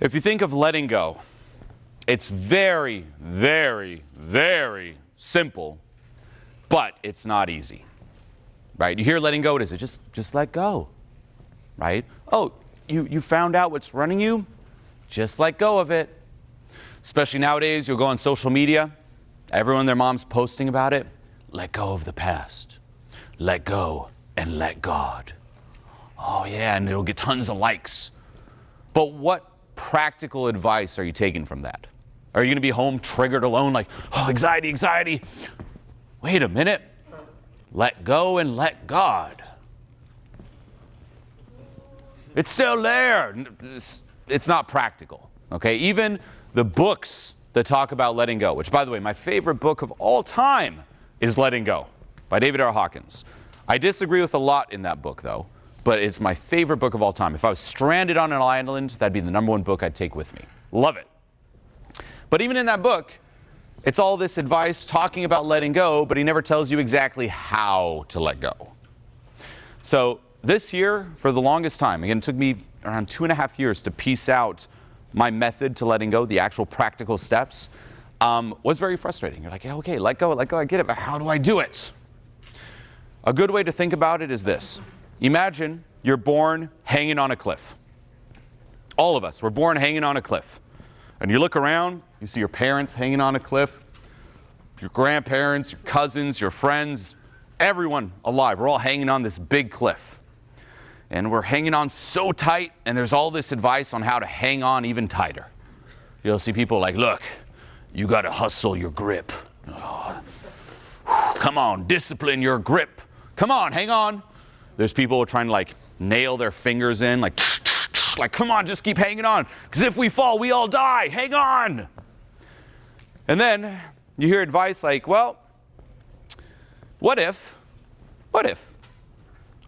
If you think of letting go, it's very, very, very simple, but it's not easy, right? You hear letting go, what is it? Just let go, right? Oh, you found out what's running you? Just let go of it. Especially nowadays, you'll go on social media, everyone, their mom's posting about it. Let go of the past. Let go and let God. Oh yeah, and it'll get tons of likes. But what practical advice are you taking from that? Are you going to be home triggered alone like, oh, anxiety, anxiety? Wait a minute. Let go and let God. It's still there. It's not practical, okay? Even the books that talk about letting go, which, by the way, my favorite book of all time is Letting Go by David R. Hawkins. I disagree with a lot in that book, though, but it's my favorite book of all time. If I was stranded on an island, that'd be the #1 book I'd take with me. Love it. But even in that book, it's all this advice talking about letting go, but he never tells you exactly how to let go. So this year, for the longest time, again, it took me around 2.5 years to piece out my method to letting go, the actual practical steps, was very frustrating. You're like, yeah, okay, let go, I get it, but how do I do it? A good way to think about it is this. Imagine you're born hanging on a cliff. All of us, we're born hanging on a cliff. And you look around, you see your parents hanging on a cliff, your grandparents, your cousins, your friends, everyone alive. We're all hanging on this big cliff. And we're hanging on so tight, and there's all this advice on how to hang on even tighter. You'll see people like, look, you got to hustle your grip. Oh, come on, discipline your grip. Come on, hang on. There's people who are trying to like nail their fingers in, like, come on, just keep hanging on. Because if we fall, we all die. Hang on. And then you hear advice like, well, what if,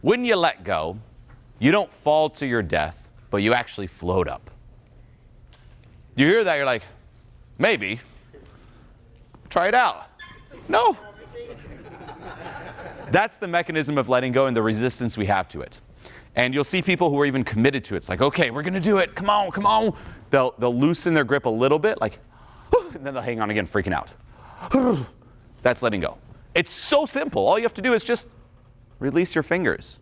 when you let go, you don't fall to your death, but you actually float up? You hear that, you're like, maybe. Try it out. No. That's the mechanism of letting go and the resistance we have to it. And you'll see people who are even committed to it. It's like, okay, we're going to do it. Come on, come on. They'll loosen their grip a little bit, like, and then they'll hang on again, freaking out. That's letting go. It's so simple. All you have to do is just release your fingers.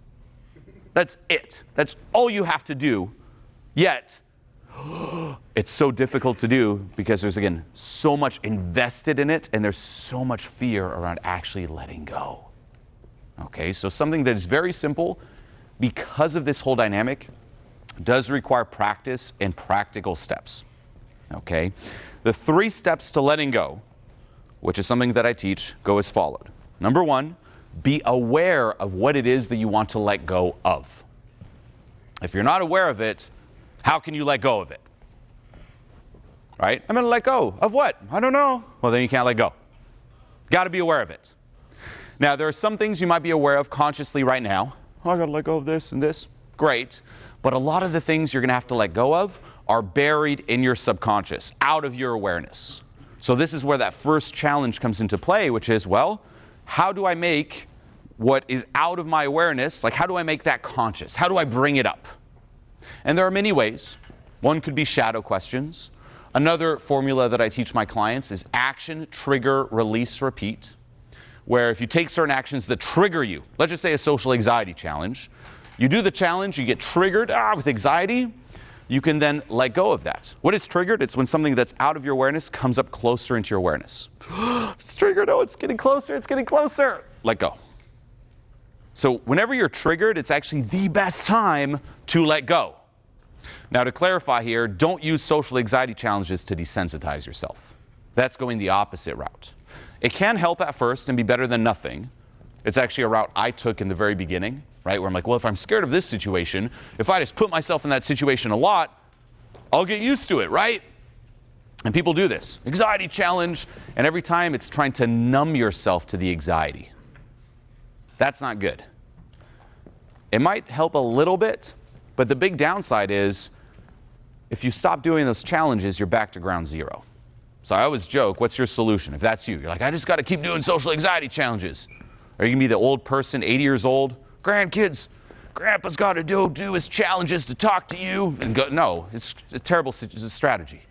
That's it. That's all you have to do. Yet, it's so difficult to do because there's, again, so much invested in it, and there's so much fear around actually letting go. Okay, so something that is very simple, because of this whole dynamic, does require practice and practical steps. Okay, the 3 steps to letting go, which is something that I teach, go as followed. Number 1, be aware of what it is that you want to let go of. If you're not aware of it, how can you let go of it? Right? I'm going to let go of what? I don't know. Well, then you can't let go. Got to be aware of it. Now, there are some things you might be aware of consciously right now. Oh, I got to let go of this and this. Great. But a lot of the things you're going to have to let go of are buried in your subconscious, out of your awareness. So this is where that first challenge comes into play, which is, well, how do I make what is out of my awareness, like how do I make that conscious? How do I bring it up? And there are many ways. One could be shadow questions. Another formula that I teach my clients is action, trigger, release, repeat, where if you take certain actions that trigger you, let's just say a social anxiety challenge, you do the challenge, you get triggered with anxiety, you can then let go of that. What is triggered? It's when something that's out of your awareness comes up closer into your awareness. It's triggered, oh, it's getting closer, it's getting closer. Let go. So whenever you're triggered, it's actually the best time to let go. Now to clarify here, don't use social anxiety challenges to desensitize yourself. That's going the opposite route. It can help at first and be better than nothing. It's actually a route I took in the very beginning, right? Where I'm like, well, if I'm scared of this situation, if I just put myself in that situation a lot, I'll get used to it, right? And people do this. Anxiety challenge, and every time it's trying to numb yourself to the anxiety. That's not good. It might help a little bit, but the big downside is if you stop doing those challenges, you're back to ground zero. So I always joke, what's your solution? If that's you, you're like, I just got to keep doing social anxiety challenges. Are you going to be the old person, 80 years old, grandkids, Grandpa's got to do his challenges to talk to you. And go, no, it's a terrible strategy.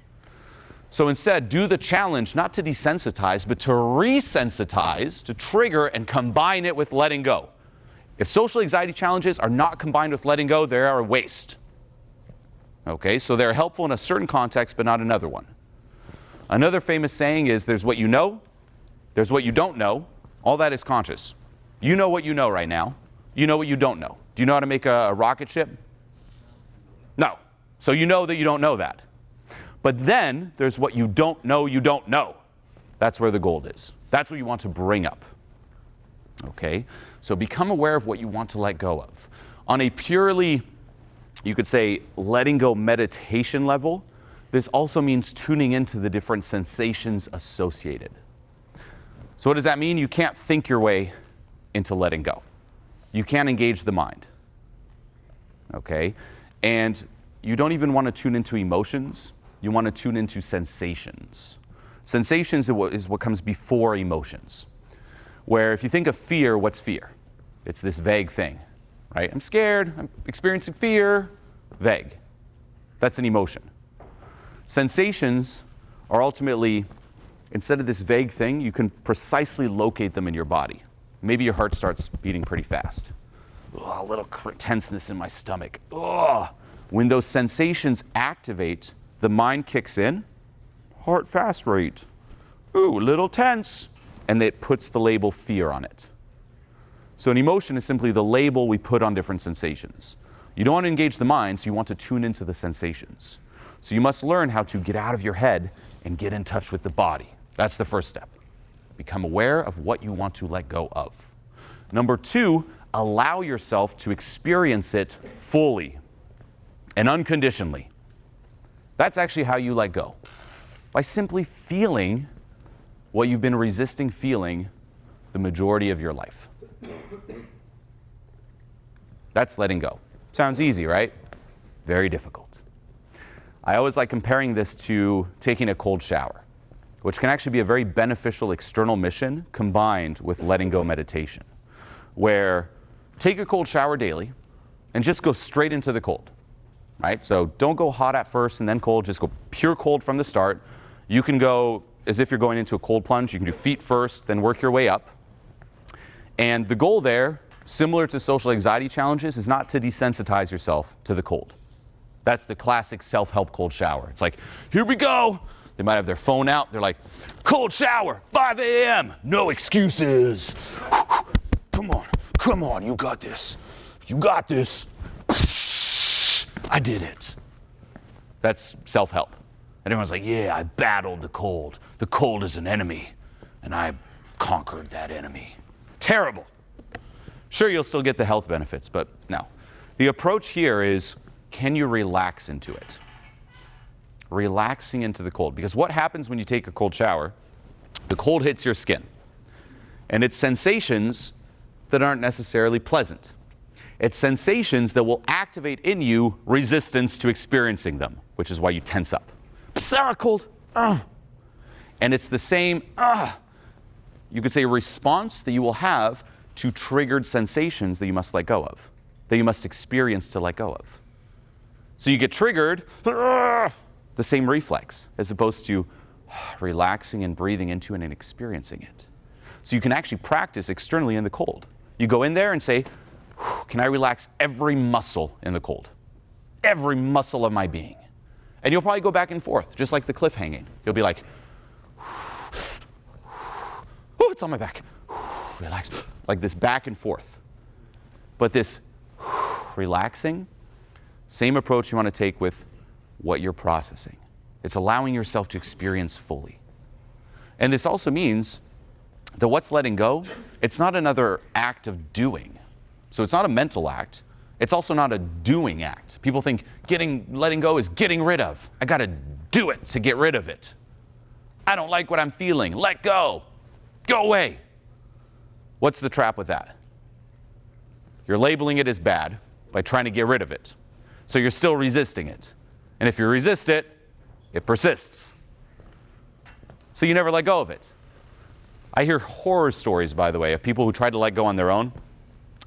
So instead, do the challenge not to desensitize, but to resensitize, to trigger and combine it with letting go. If social anxiety challenges are not combined with letting go, they are a waste. Okay, so they're helpful in a certain context, but not another one. Another famous saying is, there's what you know, there's what you don't know. All that is conscious. You know what you know right now. You know what you don't know. Do you know how to make a rocket ship? No. So you know that you don't know that. But then there's what you don't know you don't know. That's where the gold is. That's what you want to bring up. Okay? So become aware of what you want to let go of. On a purely, you could say, letting go meditation level, this also means tuning into the different sensations associated. So what does that mean? You can't think your way into letting go. You can't engage the mind. Okay? And you don't even want to tune into emotions. You want to tune into sensations. Sensations is what comes before emotions. Where if you think of fear, what's fear? It's this vague thing, right? I'm scared, I'm experiencing fear, vague. That's an emotion. Sensations are ultimately, instead of this vague thing, you can precisely locate them in your body. Maybe your heart starts beating pretty fast. Oh, a little tenseness in my stomach. Oh. When those sensations activate, the mind kicks in, heart fast rate. Ooh, a little tense. And it puts the label fear on it. So an emotion is simply the label we put on different sensations. You don't want to engage the mind, so you want to tune into the sensations. So you must learn how to get out of your head and get in touch with the body. That's the first step. Become aware of what you want to let go of. Number 2, allow yourself to experience it fully and unconditionally. That's actually how you let go. By simply feeling what you've been resisting feeling the majority of your life. That's letting go. Sounds easy, right? Very difficult. I always like comparing this to taking a cold shower, which can actually be a very beneficial external mission combined with letting go meditation, where take a cold shower daily and just go straight into the cold. Right? So don't go hot at first and then cold, just go pure cold from the start. You can go as if you're going into a cold plunge. You can do feet first, then work your way up. And the goal there, similar to social anxiety challenges, is not to desensitize yourself to the cold. That's the classic self-help cold shower. It's like, here we go. They might have their phone out. They're like, cold shower, 5 a.m., no excuses. Come on, you got this. You got this. I did it. That's self-help. And everyone's like, yeah, I battled the cold. The cold is an enemy, and I conquered that enemy. Terrible. Sure, you'll still get the health benefits, but no. The approach here is, can you relax into it? Relaxing into the cold. Because what happens when you take a cold shower? The cold hits your skin. And it's sensations that aren't necessarily pleasant. It's sensations that will activate in you resistance to experiencing them, which is why you tense up. Cold. And it's the same, you could say, response that you will have to triggered sensations that you must let go of, that you must experience to let go of. So you get triggered, the same reflex, as opposed to relaxing and breathing into it and experiencing it. So you can actually practice externally in the cold. You go in there and say, can I relax every muscle in the cold? Every muscle of my being. And you'll probably go back and forth, just like the cliff hanging. You'll be like, oh, it's on my back. Relax. Like this back and forth. But this relaxing, same approach you want to take with what you're processing. It's allowing yourself to experience fully. And this also means that what's letting go, it's not another act of doing. So it's not a mental act. It's also not a doing act. People think letting go is getting rid of. I got to do it to get rid of it. I don't like what I'm feeling. Let go. Go away. What's the trap with that? You're labeling it as bad by trying to get rid of it. So you're still resisting it. And if you resist it, it persists. So you never let go of it. I hear horror stories, by the way, of people who try to let go on their own.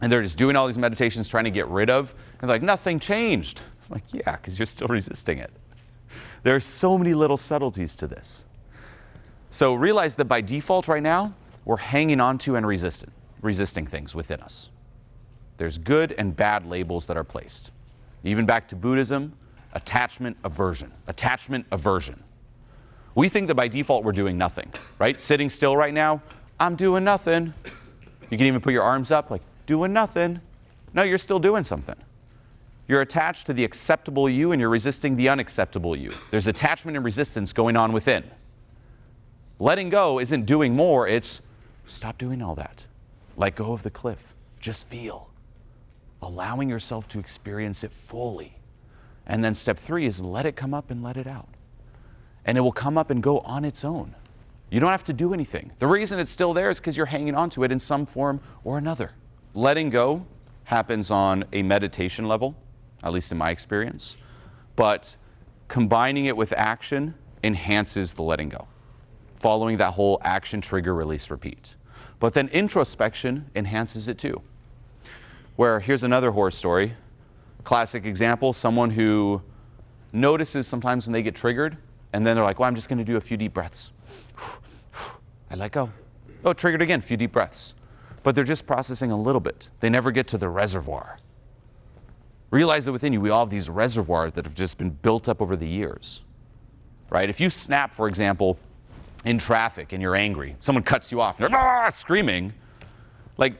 And they're just doing all these meditations trying to get rid of, and they're like, nothing changed. I'm like, yeah, because you're still resisting it. There are so many little subtleties to this. So realize that by default right now, we're hanging on to and resisting things within us. There's good and bad labels that are placed. Even back to Buddhism, attachment, aversion. Attachment, aversion. We think that by default we're doing nothing, right? Sitting still right now, I'm doing nothing. You can even put your arms up like, doing nothing. No, you're still doing something. You're attached to the acceptable you and you're resisting the unacceptable you. There's attachment and resistance going on within. Letting go isn't doing more, it's stop doing all that. Let go of the cliff. Just feel. Allowing yourself to experience it fully. And then step 3 is let it come up and let it out. And it will come up and go on its own. You don't have to do anything. The reason it's still there is because you're hanging on to it in some form or another. Letting go happens on a meditation level, at least in my experience. But combining it with action enhances the letting go. Following that whole action, trigger, release, repeat. But then introspection enhances it too. Where here's another horror story. Classic example, someone who notices sometimes when they get triggered, and then they're like, well, I'm just going to do a few deep breaths. I let go. Oh, triggered again, a few deep breaths. But they're just processing a little bit. They never get to the reservoir. Realize that within you, we all have these reservoirs that have just been built up over the years. Right? If you snap, for example, in traffic and you're angry, someone cuts you off, and you're screaming, like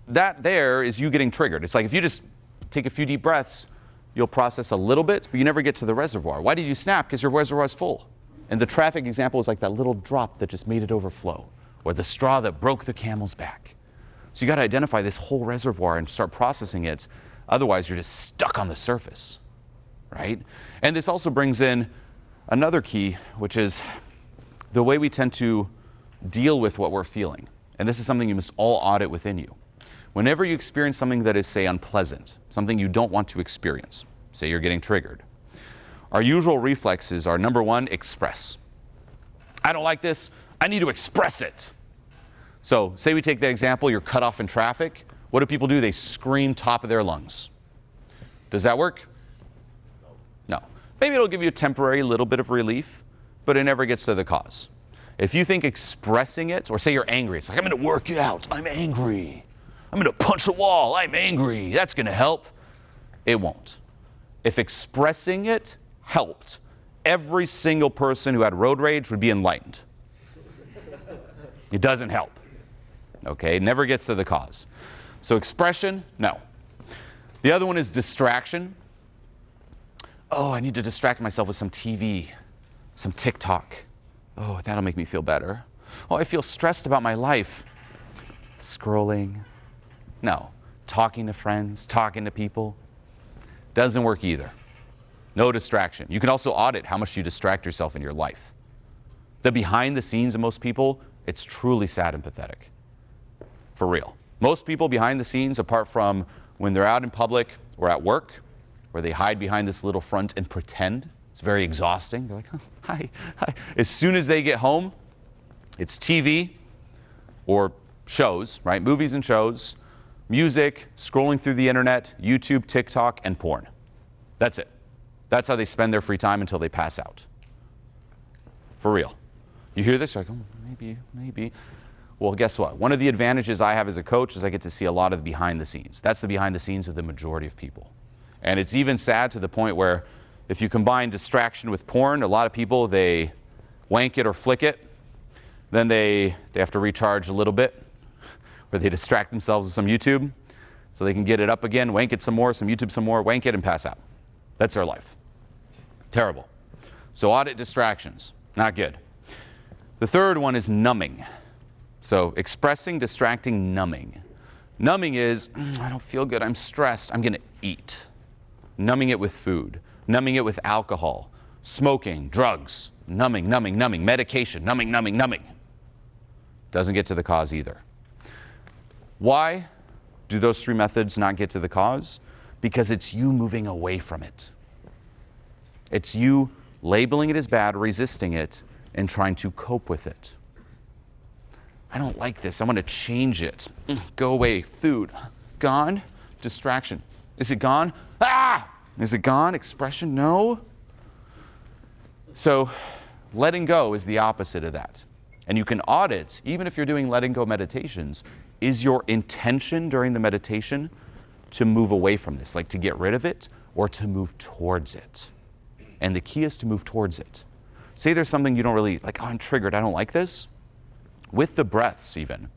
that there is you getting triggered. It's like if you just take a few deep breaths, you'll process a little bit, but you never get to the reservoir. Why did you snap? Because your reservoir is full. And the traffic example is like that little drop that just made it overflow, or the straw that broke the camel's back. So you got to identify this whole reservoir and start processing it. Otherwise, you're just stuck on the surface, right? And this also brings in another key, which is the way we tend to deal with what we're feeling. And this is something you must all audit within you. Whenever you experience something that is, say, unpleasant, something you don't want to experience, say you're getting triggered, our usual reflexes are, number 1, express. I don't like this. I need to express it. So say we take that example, you're cut off in traffic. What do people do? They scream top of their lungs. Does that work? No. Maybe it'll give you a temporary little bit of relief, but it never gets to the cause. If you think expressing it, or say you're angry, it's like, I'm going to work it out. I'm angry. I'm going to punch a wall. I'm angry. That's going to help. It won't. If expressing it helped, every single person who had road rage would be enlightened. It doesn't help. Okay? It never gets to the cause. So expression, no. The other one is distraction. Oh, I need to distract myself with some TV, some TikTok. Oh, that'll make me feel better. Oh, I feel stressed about my life. Scrolling. No. Talking to friends, talking to people. Doesn't work either. No distraction. You can also audit how much you distract yourself in your life. The behind the scenes of most people, it's truly sad and pathetic. For real. Most people behind the scenes, apart from when they're out in public or at work, where they hide behind this little front and pretend, it's very exhausting. They're like, oh, hi. As soon as they get home, it's TV or shows, right? Movies and shows, music, scrolling through the internet, YouTube, TikTok, and porn. That's it. That's how they spend their free time until they pass out. For real. You hear this, you're like, oh, maybe. Well, guess what? One of the advantages I have as a coach is I get to see a lot of the behind the scenes. That's the behind the scenes of the majority of people. And it's even sad to the point where if you combine distraction with porn, a lot of people, they wank it or flick it. Then they have to recharge a little bit, where they distract themselves with some YouTube so they can get it up again, wank it some more, some YouTube some more, wank it and pass out. That's their life. Terrible. So audit distractions. Not good. The third one is numbing. So expressing, distracting, numbing. Numbing is, I don't feel good, I'm stressed, I'm going to eat. Numbing it with food. Numbing it with alcohol. Smoking, drugs. Numbing. Medication. Numbing. Doesn't get to the cause either. Why do those 3 methods not get to the cause? Because it's you moving away from it. It's you labeling it as bad, resisting it, and trying to cope with it. I don't like this. I want to change it. Go away. Food. Gone? Distraction. Is it gone? Ah! Is it gone? Expression? No. So letting go is the opposite of that. And you can audit, even if you're doing letting go meditations, is your intention during the meditation to move away from this, like to get rid of it or to move towards it? And the key is to move towards it. Say there's something you don't really, like, oh, I'm triggered, I don't like this. With the breaths even,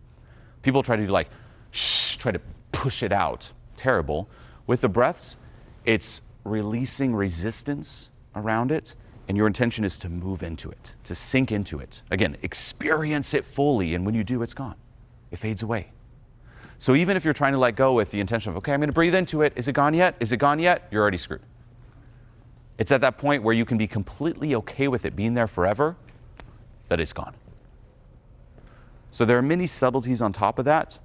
people try to do like, shh, try to push it out. Terrible. With the breaths, it's releasing resistance around it, and your intention is to move into it, to sink into it. Again, experience it fully, and when you do, it's gone. It fades away. So even if you're trying to let go with the intention of, okay, I'm going to breathe into it. Is it gone yet? Is it gone yet? You're already screwed. It's at that point where you can be completely okay with it being there forever, that it's gone. So there are many subtleties on top of that.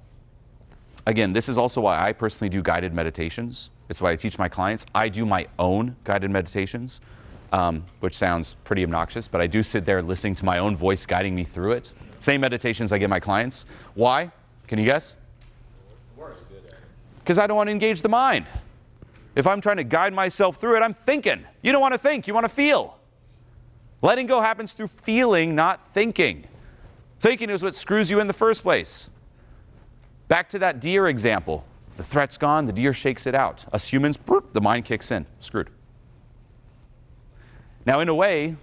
Again, this is also why I personally do guided meditations. It's why I teach my clients. I do my own guided meditations, which sounds pretty obnoxious, but I do sit there listening to my own voice guiding me through it. Same meditations I give my clients. Why? Can you guess? Because I don't want to engage the mind. If I'm trying to guide myself through it, I'm thinking. You don't want to think, you want to feel. Letting go happens through feeling, not thinking. Thinking is what screws you in the first place. Back to that deer example. The threat's gone, the deer shakes it out. Us humans, the mind kicks in. Screwed. Now, in a way,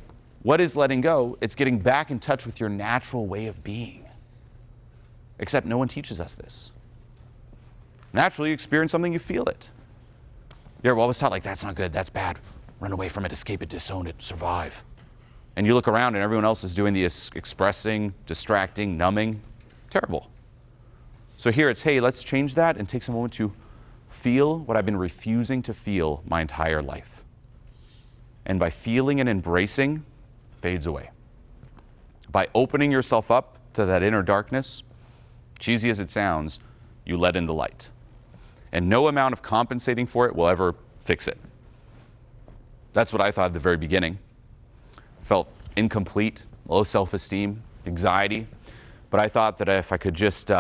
what is letting go? It's getting back in touch with your natural way of being. Except no one teaches us this. Naturally, you experience something, you feel it. You're always taught, like, that's not good, that's bad. Run away from it, escape it, disown it, survive. And you look around and everyone else is doing the expressing, distracting, numbing. Terrible. So here it's, hey, let's change that and take some moment to feel what I've been refusing to feel my entire life. And by feeling and embracing, fades away. By opening yourself up to that inner darkness, cheesy as it sounds, you let in the light. And no amount of compensating for it will ever fix it. That's what I thought at the very beginning. Felt incomplete, low self-esteem, anxiety. But I thought that if I could just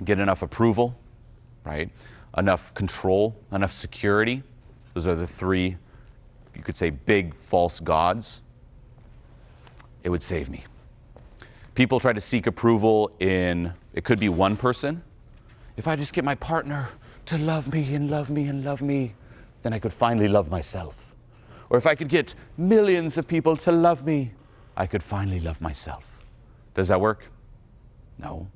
get enough approval, right? Enough control, enough security. Those are the three, you could say, big false gods. It would save me. People try to seek approval in, it could be one person. If I just get my partner to love me and love me and love me, then I could finally love myself. Or if I could get millions of people to love me, I could finally love myself. Does that work? No.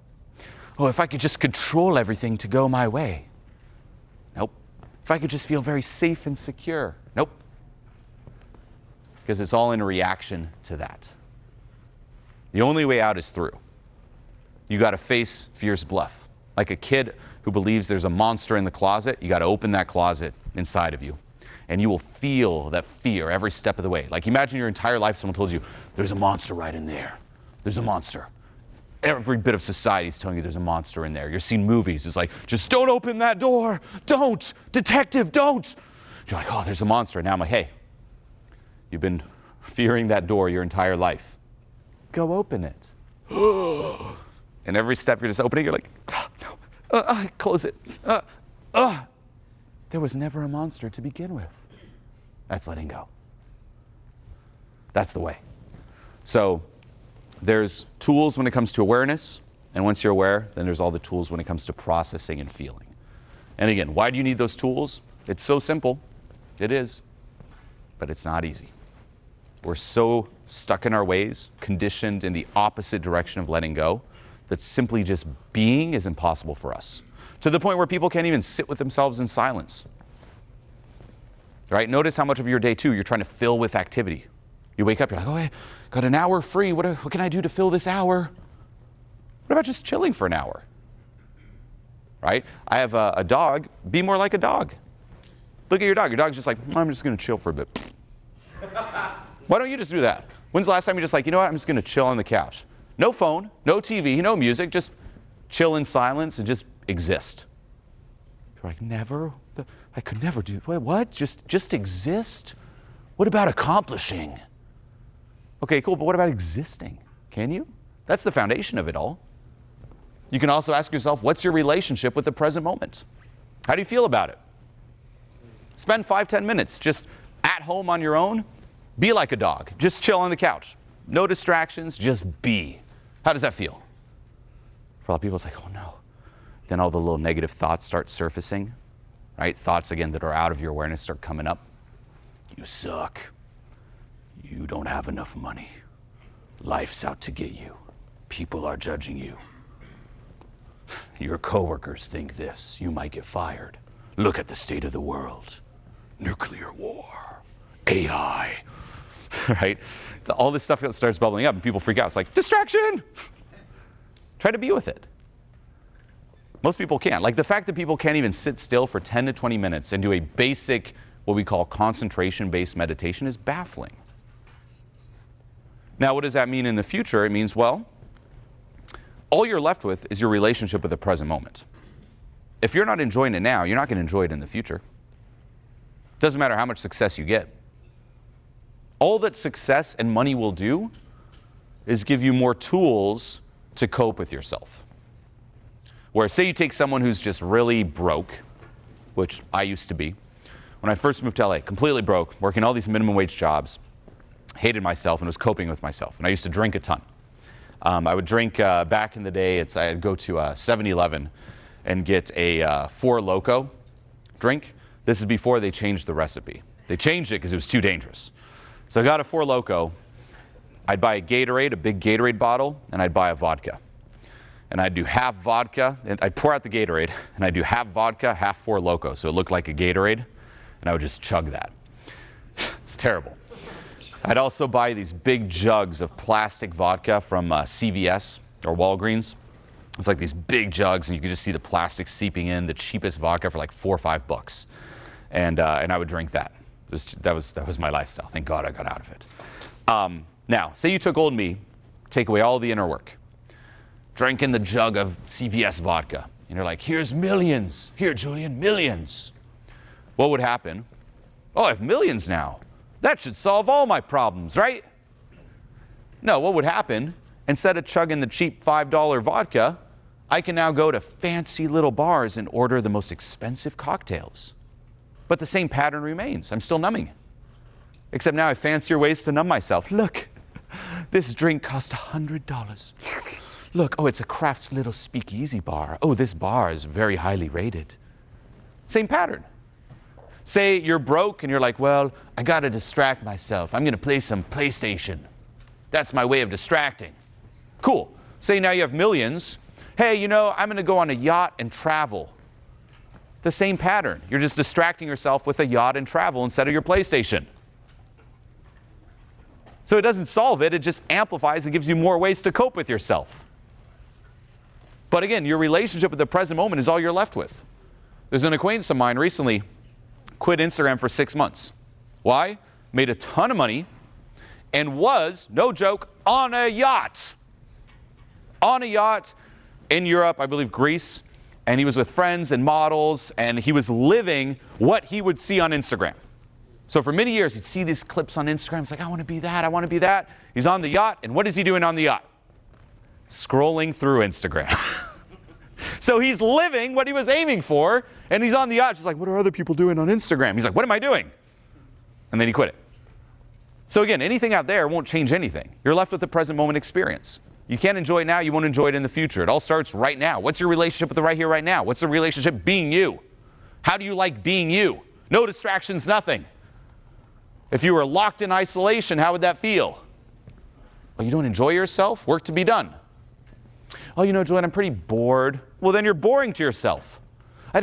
Oh, if I could just control everything to go my way. Nope. If I could just feel very safe and secure. Nope. Because it's all in reaction to that. The only way out is through. You got to face fear's bluff. Like a kid who believes there's a monster in the closet, you got to open that closet inside of you. And you will feel that fear every step of the way. Like imagine your entire life someone told you, there's a monster right in there. There's a monster. Every bit of society is telling you there's a monster in there. You're seeing movies. It's like, just don't open that door. Don't. Detective, don't. You're like, oh, there's a monster. And now I'm like, hey, you've been fearing that door your entire life. Go open it. And every step you're just opening, you're like, oh, no, close it. There was never a monster to begin with. That's letting go. That's the way. So there's tools when it comes to awareness, and once you're aware, then there's all the tools when it comes to processing and feeling. And again, why do you need those tools? It's so simple. It is. But it's not easy. We're so stuck in our ways, conditioned in the opposite direction of letting go, that simply just being is impossible for us. To the point where people can't even sit with themselves in silence. Right? Notice how much of your day, too, you're trying to fill with activity. You wake up, you're like, oh, I got an hour free. What can I do to fill this hour? What about just chilling for an hour? Right? I have a dog. Be more like a dog. Look at your dog. Your dog's just like, I'm just going to chill for a bit. Why don't you just do that? When's the last time you just like, you know what? I'm just going to chill on the couch. No phone, no TV, no music. Just chill in silence and just exist. You're like, never? I could never do what? Just exist? What about accomplishing? Okay, cool, but what about existing? Can you? That's the foundation of it all. You can also ask yourself, what's your relationship with the present moment? How do you feel about it? Spend 5-10 minutes just at home on your own. Be like a dog. Just chill on the couch. No distractions, just be. How does that feel? For a lot of people, it's like, oh no. Then all the little negative thoughts start surfacing, right? Thoughts, again, that are out of your awareness start coming up. You suck. You don't have enough money. Life's out to get you. People are judging you. Your coworkers think this. You might get fired. Look at the state of the world. Nuclear war. AI. Right? All this stuff starts bubbling up and people freak out. It's like, distraction! Try to be with it. Most people can't. Like the fact that people can't even sit still for 10 to 20 minutes and do a basic, what we call concentration-based meditation is baffling. Now, what does that mean in the future? It means, well, all you're left with is your relationship with the present moment. If you're not enjoying it now, you're not going to enjoy it in the future. Doesn't matter how much success you get. All that success and money will do is give you more tools to cope with yourself. Where say you take someone who's just really broke, which I used to be. When I first moved to LA, completely broke, working all these minimum wage jobs, hated myself and was coping with myself. And I used to drink a ton. I would drink, back in the day, I'd go to 7-Eleven and get a 4 Loko drink. This is before they changed the recipe. They changed it because it was too dangerous. So I got a 4 Loko. I'd buy a Gatorade, a big Gatorade bottle, and I'd buy a vodka. And I'd do half vodka, and I'd pour out the Gatorade, and I'd do half vodka, half 4 Loko, so it looked like a Gatorade, and I would just chug that. It's terrible. I'd also buy these big jugs of plastic vodka from CVS or Walgreens. It's like these big jugs, and you could just see the plastic seeping in, the cheapest vodka for like $4 or $5. And I would drink that. That was my lifestyle. Thank God I got out of it. Now, say you took old me, take away all the inner work, drinking the jug of CVS vodka, and you're like, here's millions. Here, Julien, millions. What would happen? Oh, I have millions now. That should solve all my problems, right? No, what would happen? Instead of chugging the cheap $5 vodka, I can now go to fancy little bars and order the most expensive cocktails. But the same pattern remains. I'm still numbing. Except now I have fancier ways to numb myself. Look, this drink cost $100. Look, oh, it's a Kraft's little speakeasy bar. Oh, this bar is very highly rated. Same pattern. Say you're broke and you're like, well, I got to distract myself. I'm going to play some PlayStation. That's my way of distracting. Cool. Say now you have millions. Hey, you know, I'm going to go on a yacht and travel. The same pattern. You're just distracting yourself with a yacht and travel instead of your PlayStation. So it doesn't solve it. It just amplifies and gives you more ways to cope with yourself. But again, your relationship with the present moment is all you're left with. There's an acquaintance of mine recently quit Instagram for 6 months. Why? Made a ton of money and was, no joke, on a yacht. On a yacht in Europe, I believe Greece, and he was with friends and models, and he was living what he would see on Instagram. So for many years, he'd see these clips on Instagram. It's like, I want to be that, I want to be that. He's on the yacht, and what is he doing on the yacht? Scrolling through Instagram. So he's living what he was aiming for, and he's on the yacht just like, what are other people doing on Instagram? He's like, what am I doing? And then he quit it. So again, anything out there won't change anything. You're left with the present moment experience. You can't enjoy it now, you won't enjoy it in the future. It all starts right now. What's your relationship with the right here, right now? What's the relationship being you? How do you like being you? No distractions, nothing. If you were locked in isolation, how would that feel? Well, you don't enjoy yourself? Work to be done. Oh, you know, Julien, I'm pretty bored. Well, then you're boring to yourself. I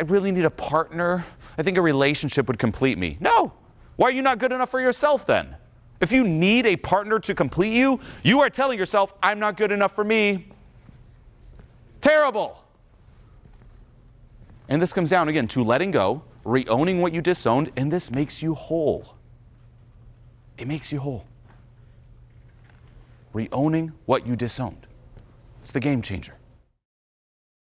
really need a partner. I think a relationship would complete me. No. Why are you not good enough for yourself then? If you need a partner to complete you, you are telling yourself, I'm not good enough for me. Terrible. And this comes down, again, to letting go, re-owning what you disowned, and this makes you whole. It makes you whole. Re-owning what you disowned. It's the game changer.